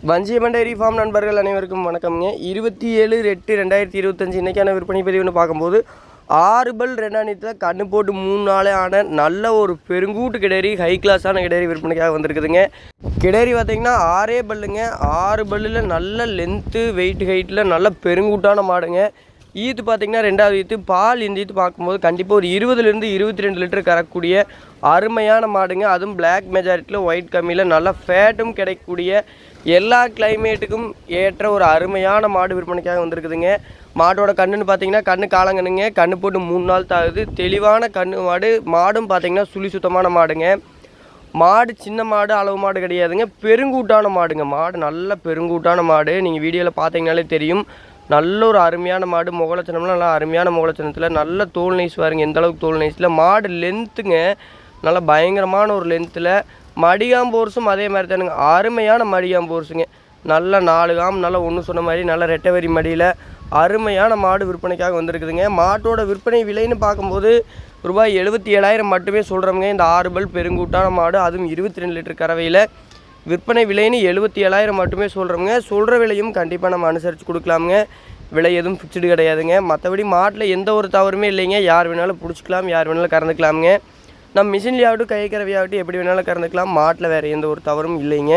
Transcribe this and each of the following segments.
Vanjiamman dairy farm நண்பர்கள் அனைவருக்கும் வணக்கம்ங்க. 27/8/2025 இன்றைக்கான விற்பனை பதிவுன்னு பார்க்கும்போது 6 பல் 2 நீத்தில் கண்ணு போட்டு 3 நாளே ஆன நல்ல ஒரு பெருங்கூட்டு கிடேரி, ஹை கிளாஸான கிடேரி விற்பனைக்காக வந்திருக்குதுங்க. கிடேரி பார்த்திங்கன்னா 6 பல்லுங்க. 6 பல்லில் நல்ல லென்த்து வெயிட் ஹைட்டில் நல்ல பெருங்கூட்டான மாடுங்க. ஈத்து பார்த்திங்கன்னா 2வது ஈத்து. பால் இந்த ஈத்து பார்க்கும்போது கண்டிப்பாக ஒரு 20லேருந்து 22 லிட்டர் கறக்கூடிய அருமையான மாடுங்க. அதுவும் பிளாக் மெஜாரிட்டியில் ஒயிட் கம்மியில் நல்லா ஃபேட்டும் கிடைக்கக்கூடிய எல்லா கிளைமேட்டுக்கும் ஏற்ற ஒரு அருமையான மாடு விற்பனைக்காக வந்திருக்குதுங்க. மாட்டோட கண்ணுன்னு பார்த்தீங்கன்னா கண்ணு காலங்கண்ணுங்க. கண்ணு போட்டு 3 நாள் தாகுது. தெளிவான கண்ணு மாடு. மாடும் பார்த்தீங்கன்னா சுழி சுத்தமான மாடுங்க. மாடு சின்ன மாடு, அளவு மாடு கிடையாதுங்க. பெருங்கூட்டான மாடுங்க. மாடு நல்ல பெருங்கூட்டான மாடு. நீங்கள் வீடியோவில் பார்த்தீங்கனாலே தெரியும். நல்ல ஒரு அருமையான மாடு. முகலட்சணம்லாம் நல்லா அருமையான முகலட்சணத்தில் நல்ல தோல் நைஸ் பாருங்க. எந்த அளவுக்கு தோல் நைஸில் மாடு லென்த்துங்க. நல்லா பயங்கரமான ஒரு லென்த்தில். மடியாம்போர்ஸும் அதே மாதிரி தானுங்க. அருமையான மடியாம்போர்ஸுங்க. நல்ல 4 காம் நல்லா ஒன்று சொன்ன மாதிரி நல்ல ரெட்டவரி மடியில் அருமையான மாடு விற்பனைக்காக வந்திருக்குதுங்க. மாட்டோட விற்பனை விலைன்னு பார்க்கும்போது ரூபாய் 77,000 மட்டுமே சொல்கிறோமுங்க. இந்த 6 பல் பெருங்கூட்டான மாடு, அதுவும் 22 லிட்டர் கறவையில் விற்பனை விலைன்னு 77,000 மட்டுமே சொல்கிறோமுங்க. சொல்கிற விலையும் கண்டிப்பாக நம்ம அனுசரித்து கொடுக்கலாமுங்க. விலை எதுவும் ஃபிக்ஸ்டு கிடையாதுங்க. மற்றபடி மாட்டில் எந்த ஒரு தவறுமே இல்லைங்க. யார் வேணாலும் பிடிச்சிக்கலாம், யார் வேணாலும் கறந்துக்கலாமுங்க. நம்ம மிஷின்லேயாகட்டும் கை கறவையாகட்டும் எப்படி வேணாலும் கறந்துக்கலாம். மாட்டில் வேறு எந்த ஒரு தவறும் இல்லைங்க.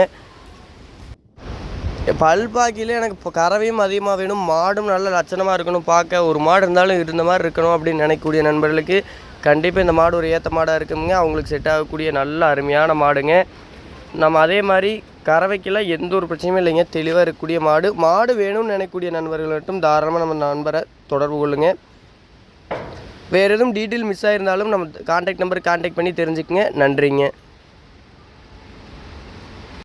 பல்பாக்கியில் எனக்கு இப்போ கறவையும் அதிகமாக வேணும், மாடும் நல்ல லட்சணமாக இருக்கணும். பார்க்க ஒரு மாடு இருந்தாலும் இருந்த மாதிரி இருக்கணும் அப்படின்னு நினைக்கக்கூடிய நண்பர்களுக்கு கண்டிப்பாக இந்த மாடு ஒரு ஏற்ற மாடாக இருக்குங்க. அவங்களுக்கு செட் ஆகக்கூடிய நல்ல அருமையான மாடுங்க. நம்ம அதே மாதிரி கறவைக்கெல்லாம் எந்த ஒரு பிரச்சனையும் இல்லைங்க. தெளிவாக இருக்கக்கூடிய மாடு. மாடு வேணும்னு நினைக்கக்கூடிய நண்பர்கள் மட்டும் தாராளமாக நம்ம நண்பரை தொடர்பு கொள்ளுங்க. வேறு எதுவும் டீட்டெயில் மிஸ் ஆகிருந்தாலும் நம்ம கான்டாக்ட் நம்பர் கான்டாக்ட் பண்ணி தெரிஞ்சுக்குங்க. நன்றிங்க.